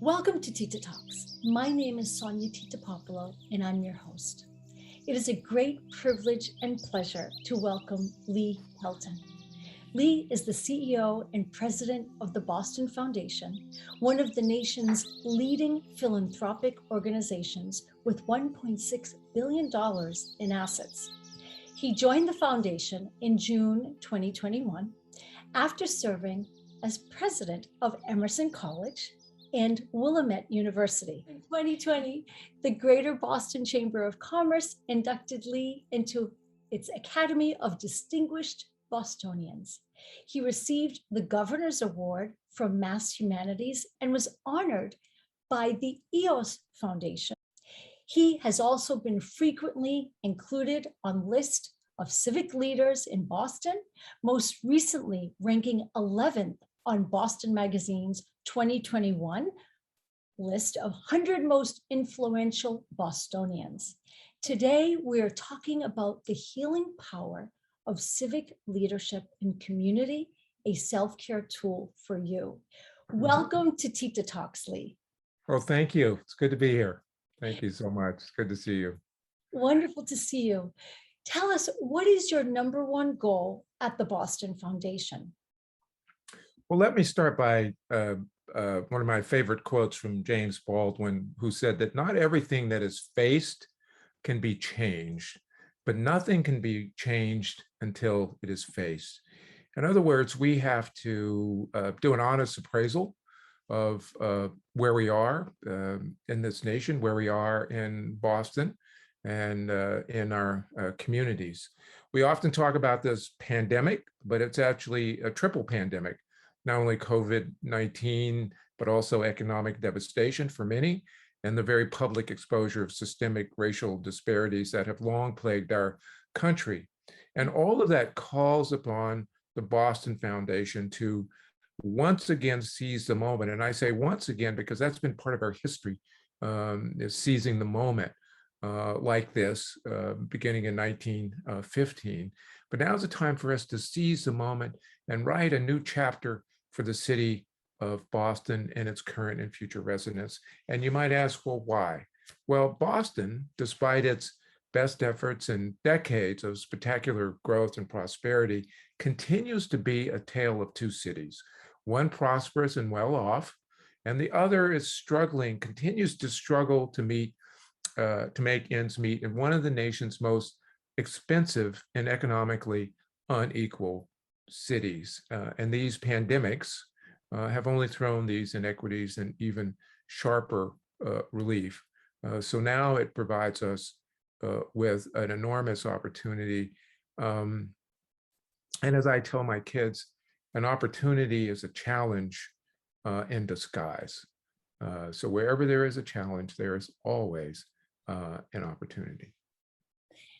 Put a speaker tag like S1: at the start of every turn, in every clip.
S1: Welcome to Tita Talks. My name is Sonia Tita Popolo, and I'm your host. It is a great privilege and pleasure to welcome Lee Pelton. Lee is the CEO and president of the Boston Foundation, one of the nation's leading philanthropic organizations with $1.6 billion in assets. He joined the foundation in June 2021 after serving as president of Emerson College and Willamette University. In 2020, the Greater Boston Chamber of Commerce inducted Lee into its Academy of Distinguished Bostonians. He received the Governor's Award from Mass Humanities and was honored by the EOS Foundation. He has also been frequently included on lists of civic leaders in Boston, most recently ranking 11th on Boston Magazine's 2021 list of 100 most influential Bostonians. Today, we're talking about the healing power of civic leadership and community, a self-care tool for you. Welcome to Tita Talks, Lee.
S2: Well, thank you. It's good to be here. Thank you so much. It's good to see you.
S1: Wonderful to see you. Tell us, what is your number one goal at the Boston Foundation?
S2: Well, let me start by one of my favorite quotes from James Baldwin, who said that not everything that is faced can be changed, but nothing can be changed until it is faced. In other words, we have to do an honest appraisal of where we are in this nation, where we are in Boston, and in our communities. We often talk about this pandemic, but it's actually a triple pandemic. Not only COVID-19, but also economic devastation for many, and the very public exposure of systemic racial disparities that have long plagued our country. And all of that calls upon the Boston Foundation to once again seize the moment. And I say once again, because that's been part of our history, is seizing the moment like this, beginning in 1915. But now's the time for us to seize the moment and write a new chapter for the city of Boston and its current and future residents. And you might ask, well, why? Well, Boston, despite its best efforts and decades of spectacular growth and prosperity, continues to be a tale of two cities. One prosperous and well off, and the other is struggling, continues to struggle to make ends meet in one of the nation's most expensive and economically unequal cities. And these pandemics have only thrown these inequities in even sharper relief. So now it provides us with an enormous opportunity. And as I tell my kids, an opportunity is a challenge in disguise. So wherever there is a challenge, there is always an opportunity.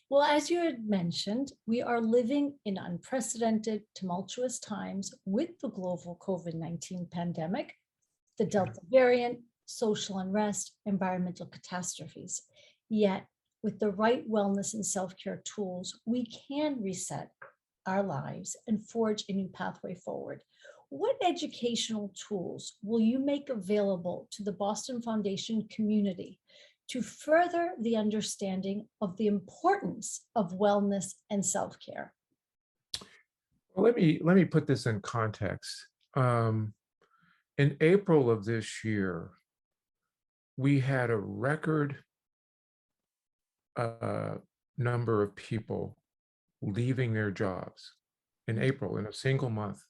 S1: Well, as you had mentioned, we are living in unprecedented, tumultuous times with the global COVID-19 pandemic, the Delta variant, social unrest, environmental catastrophes. Yet, with the right wellness and self-care tools, we can reset our lives and forge a new pathway forward. What educational tools will you make available to the Boston Foundation community to further the understanding of the importance of wellness and self-care?
S2: Well, let me put this in context. In April of this year, we had a record number of people leaving their jobs. In April, in a single month,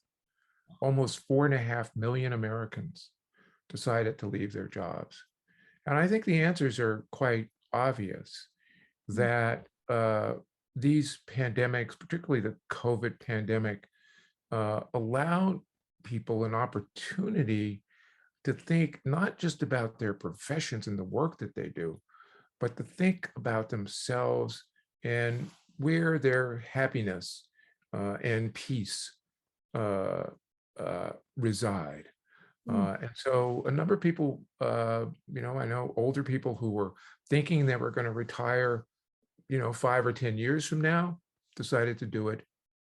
S2: almost 4.5 million Americans decided to leave their jobs. And I think the answers are quite obvious, that these pandemics, particularly the COVID pandemic, allowed people an opportunity to think not just about their professions and the work that they do, but to think about themselves and where their happiness and peace reside. And so a number of people, I know older people who were thinking they were going to retire, 5 or 10 years from now, decided to do it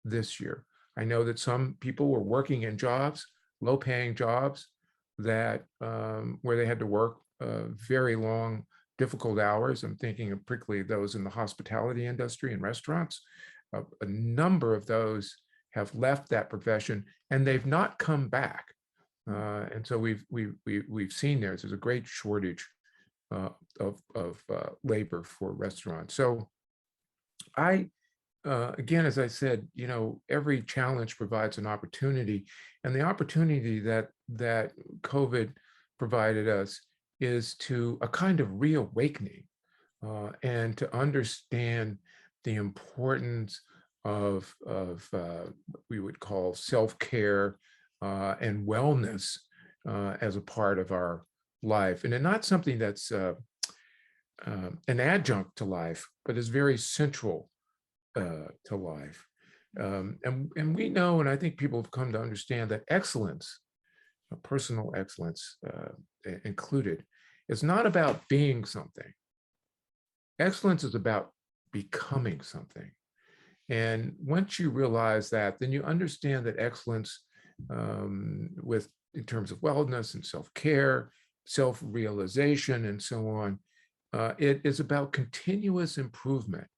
S2: this year. I know that some people were working in jobs, low-paying jobs, that where they had to work very long, difficult hours. I'm thinking of particularly those in the hospitality industry and restaurants. A number of those have left that profession and they've not come back. And so we've seen there's a great shortage of labor for restaurants. So I again, as I said, every challenge provides an opportunity, and the opportunity that COVID provided us is to a kind of reawakening and to understand the importance of what we would call self-care and wellness as a part of our life, and not something that's an adjunct to life, but is very central to life. And we know, and I think people have come to understand that excellence, personal excellence included, is not about being something. Excellence is about becoming something. And once you realize that, then you understand that excellence in terms of wellness and self-care, self-realization, and so on, it is about continuous improvement.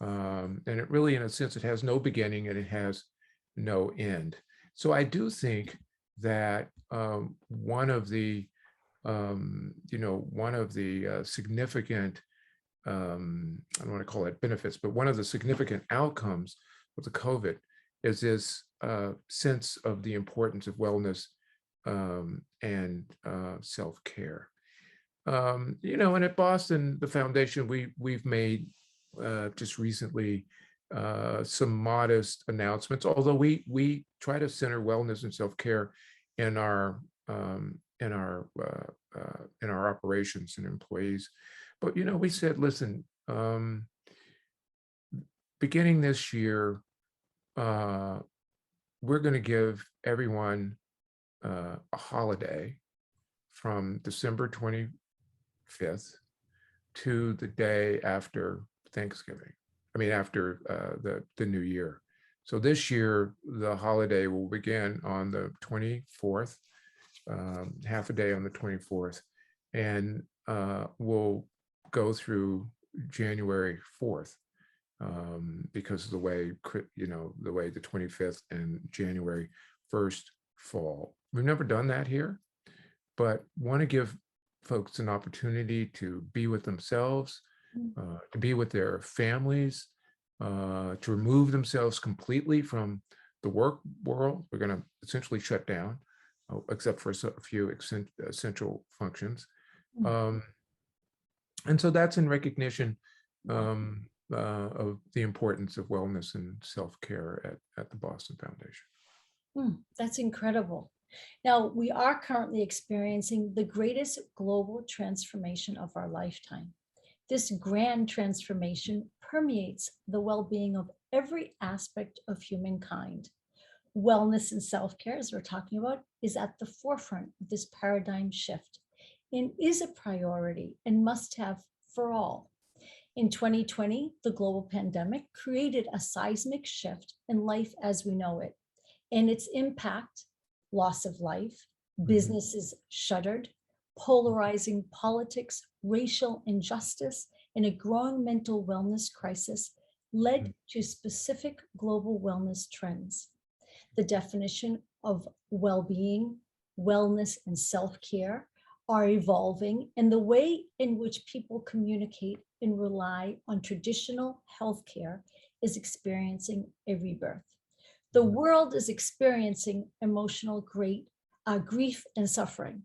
S2: And it really, in a sense, it has no beginning and it has no end. So I do think that one of the significant, I don't want to call it benefits, but one of the significant outcomes of the COVID is this sense of the importance of wellness and self-care. And at Boston, the foundation, we've made just recently some modest announcements, although we try to center wellness and self-care in our operations and employees. But we said, listen, beginning this year, we're going to give everyone a holiday from December 25th to the day after Thanksgiving. I mean, after the new year. So this year, the holiday will begin on the 24th, half a day on the 24th, and we'll go through January 4th because of the way, the 25th and January 1st fall. We've never done that here, but want to give folks an opportunity to be with themselves, to be with their families, to remove themselves completely from the work world. We're going to essentially shut down, except for a few essential functions. And so that's in recognition of the importance of wellness and self-care at the Boston Foundation.
S1: That's incredible. Now, we are currently experiencing the greatest global transformation of our lifetime. This grand transformation permeates the well-being of every aspect of humankind. Wellness and self-care, as we're talking about, is at the forefront of this paradigm shift and is a priority and must-have for all. In 2020, the global pandemic created a seismic shift in life as we know it, and its impact, loss of life, businesses shuttered, polarizing politics, racial injustice, and a growing mental wellness crisis led to specific global wellness trends. The definition of well-being, wellness, and self-care are evolving, and the way in which people communicate and rely on traditional healthcare is experiencing a rebirth. The world is experiencing emotional grief and suffering.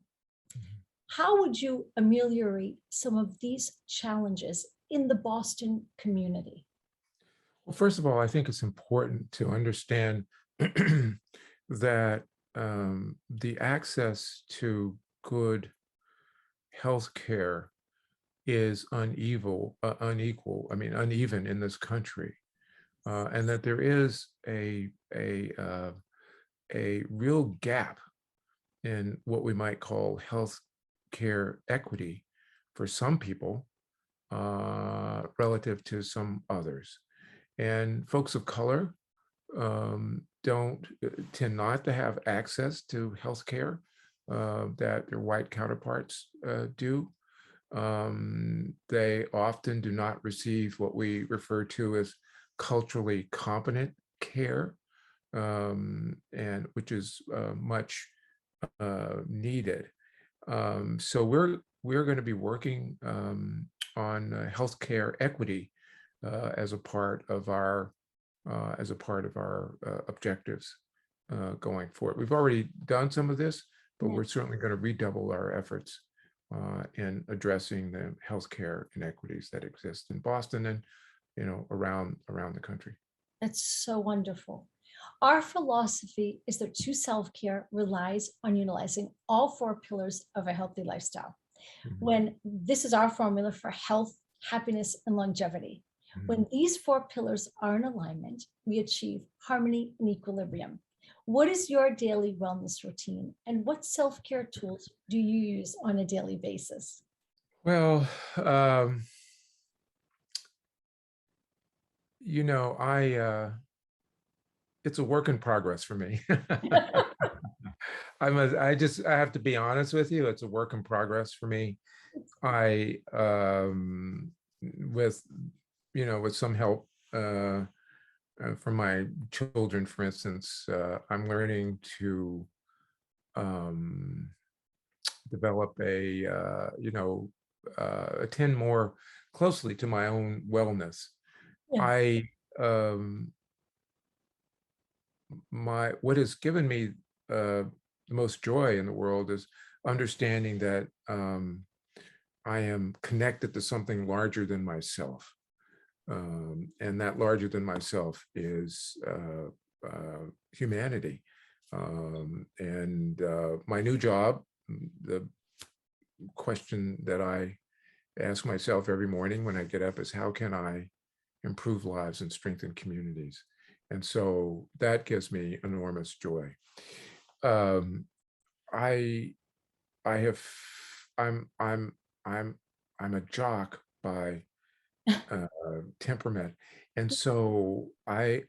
S1: How would you ameliorate some of these challenges in the Boston community?
S2: Well, first of all, I think it's important to understand that the access to good health care is uneven in this country, and that there is a real gap in what we might call health care equity for some people relative to some others. And folks of color don't tend not to have access to healthcare that their white counterparts do. They often do not receive what we refer to as culturally competent care, and which is much needed. So we're going to be working on healthcare equity as a part of our objectives going forward. We've already done some of this, but
S1: Yeah.
S2: we're certainly going to redouble our efforts in addressing the healthcare inequities that exist in Boston and around the country.
S1: That's so wonderful. Our philosophy is that true self-care relies on utilizing all four pillars of a healthy lifestyle.
S2: Mhm.
S1: When this is our formula for health, happiness, and longevity.
S2: Mhm.
S1: When these four pillars are in alignment, we achieve harmony and equilibrium. What is your daily wellness routine, and what self-care tools do you use on a daily basis?
S2: Well, it's a work in progress for me. I have to be honest with you. It's a work in progress for me. I, with, with some help from my children, for instance, I'm learning to develop attend more closely to my own wellness.
S1: Yeah.
S2: I, what has given me the most joy in the world is understanding that I am connected to something larger than myself. And that larger than myself is humanity. And my new job, the question that I ask myself every morning when I get up is, how can I improve lives and strengthen communities? And so that gives me enormous joy. Um, I I have I'm I'm I'm a jock by temperament, and so I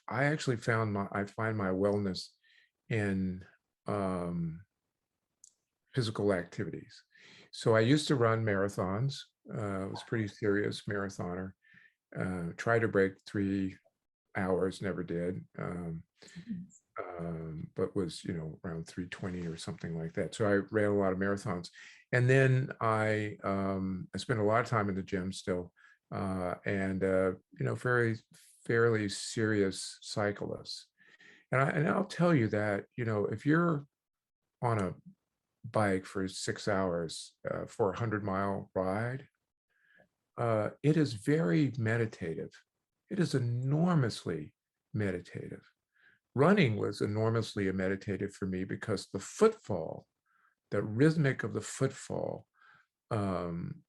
S2: actually I find my wellness in physical activities. So I used to run marathons. I was a pretty serious marathoner. Tried to break 3 hours, never did. But was around 3:20 or something like that. So I ran a lot of marathons, and then I spent a lot of time in the gym still, and very fairly serious cyclist. And I'll tell you that if you're on a bike for 6 hours for a 100-mile ride, it is very meditative. It is enormously meditative. Running was enormously meditative for me because the footfall, the rhythmic of the footfall, um,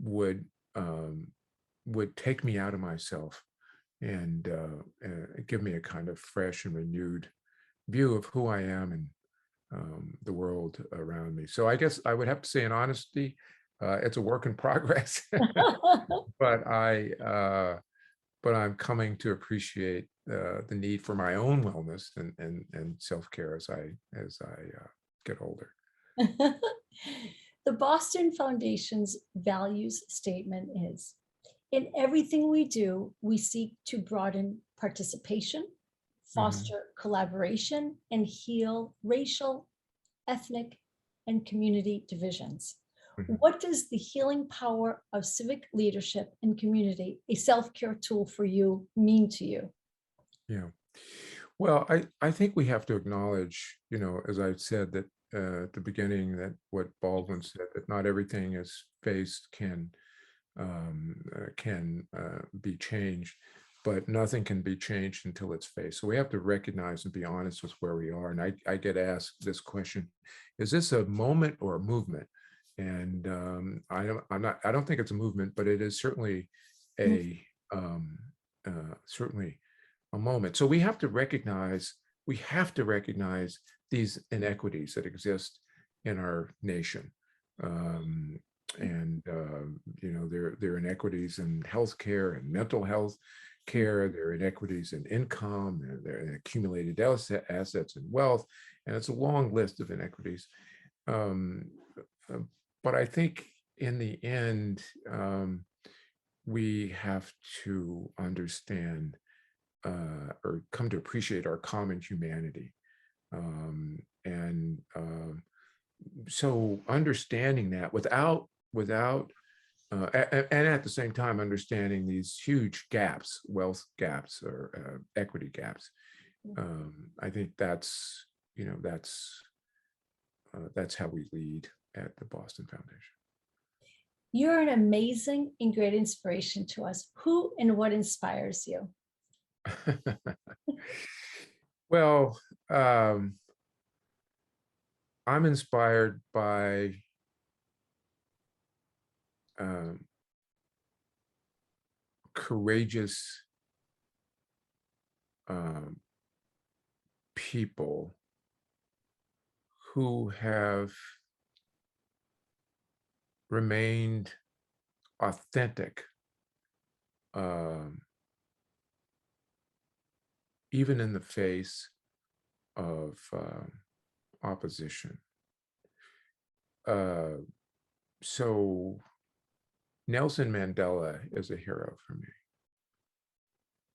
S2: would take me out of myself and give me a kind of fresh and renewed view of who I am and the world around me. So I guess I would have to say, in honesty, it's a work in progress, but I'm coming to appreciate the need for my own wellness and self-care as I get older.
S1: The Boston Foundation's values statement is, in everything we do, we seek to broaden participation,
S2: Mhm.
S1: foster collaboration, and heal racial, ethnic, and community divisions.
S2: Mhm.
S1: What does the healing power of civic leadership and community, a self-care tool for you, mean to you?
S2: Yeah. Well, I think we have to acknowledge, as I said that at the beginning, that what Baldwin said, that not everything is faced can be changed, but nothing can be changed until it's faced. So we have to recognize and be honest with where we are. And I get asked this question: is this a moment or a movement? And I don't think it's a movement, but it is certainly a certainly a moment. So we have to recognize these inequities that exist in our nation. Um, and there are inequities in healthcare and mental health care, there are inequities in income, there are accumulated assets and wealth, and it's a long list of inequities. Um, but I think in the end, we have to understand or come to appreciate our common humanity. And so understanding that and at the same time understanding these huge gaps, wealth gaps or equity gaps, I think that's how we lead at the Boston Foundation.
S1: You're an amazing and great inspiration to us. Who and what inspires you?
S2: Well, I'm inspired by courageous people who have remained authentic, even in the face of opposition. So Nelson Mandela is a hero for me.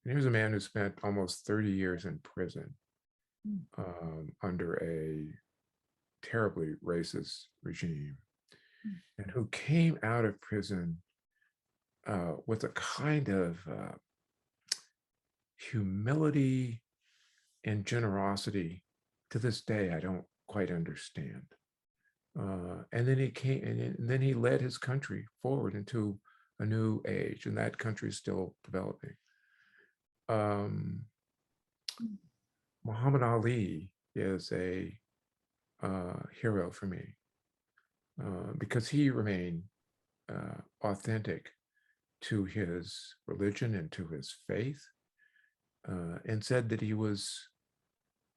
S2: And he was a man who spent almost 30 years in prison under a terribly racist regime, and who came out of prison with a kind of humility and generosity to this day I don't quite understand. And then he came, and then he led his country forward into a new age, and that country is still developing. Muhammad Ali is a hero for me because he remained authentic to his religion and to his faith, and said that he was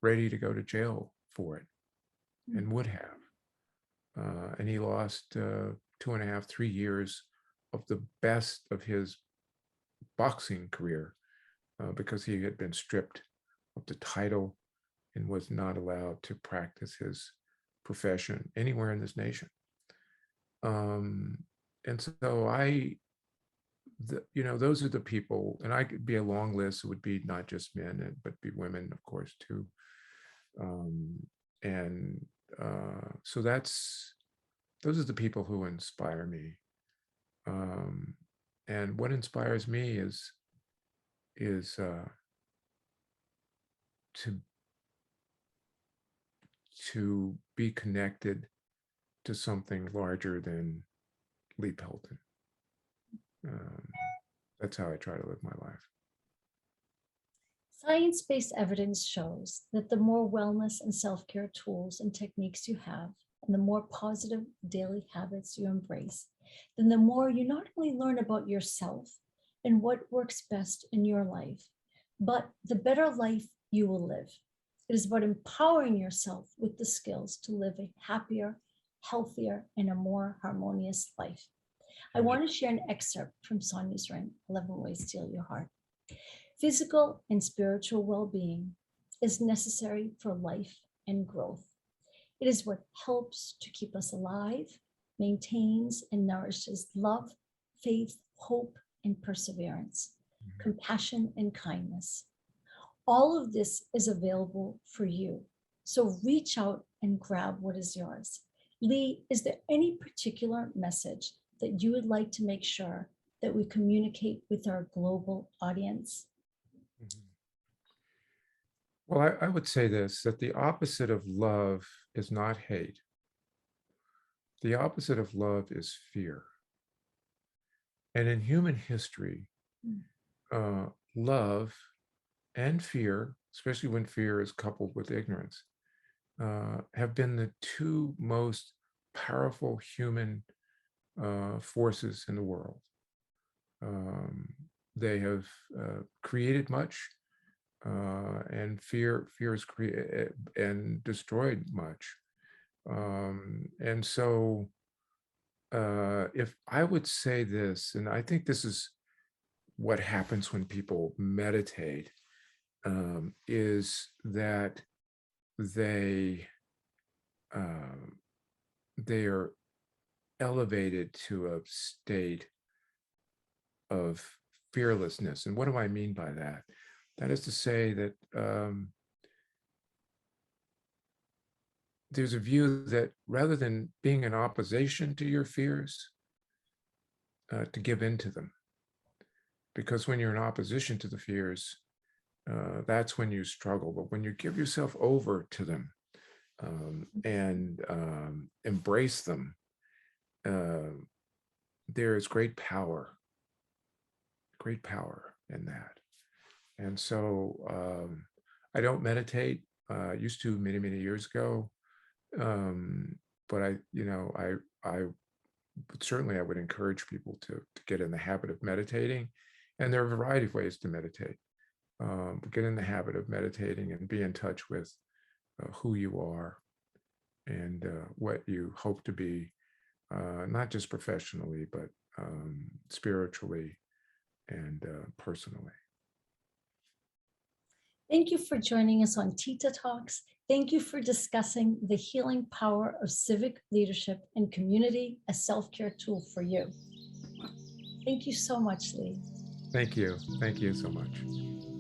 S2: ready to go to jail for it and would have. And he lost 2.5, 3 years of the best of his boxing career because he had been stripped of the title and was not allowed to practice his profession anywhere in this nation. And so those are the people, and I could be a long list. It would be not just men, but be women, of course, too. So those are the people who inspire me. And what inspires me is to be connected to something larger than Lee Pelton. That's how I try to live my life.
S1: Science-based evidence shows that the more wellness and self-care tools and techniques you have, and the more positive daily habits you embrace, then the more you not only learn about yourself and what works best in your life, but the better life you will live. It is about empowering yourself with the skills to live a happier, healthier, and a more harmonious life. I want to share an excerpt from Sonia's ring, 11 Ways to Heal Your Heart. Physical and spiritual well-being is necessary for life and growth. It is what helps to keep us alive, maintains and nourishes love, faith, hope, and perseverance, compassion, and kindness. All of this is available for you. So reach out and grab what is yours. Lee, is there any particular message that you would like to make sure that we communicate with our global audience?
S2: Well, I would say this, that the opposite of love is not hate. The opposite of love is fear. And in human history, love and fear, especially when fear is coupled with ignorance, have been the two most powerful human forces in the world. They have created much, and fear has created and destroyed much. And so if I would say this, and I think this is what happens when people meditate is that they they are elevated to a state of fearlessness. And what do I mean by that? That is to say that there's a view that rather than being in opposition to your fears, to give in to them. Because when you're in opposition to the fears, that's when you struggle. But when you give yourself over to them and embrace them, there is great power in that. And so I don't meditate. I used to many years ago, but I certainly I would encourage people to get in the habit of meditating, and there are a variety of ways to meditate. But get in the habit of meditating and be in touch with who you are and what you hope to be, not just professionally, but spiritually and personally.
S1: Thank you for joining us on Tita Talks. Thank you for discussing the healing power of civic leadership and community, a self-care tool for you. Thank you so much, Lee.
S2: Thank you so much.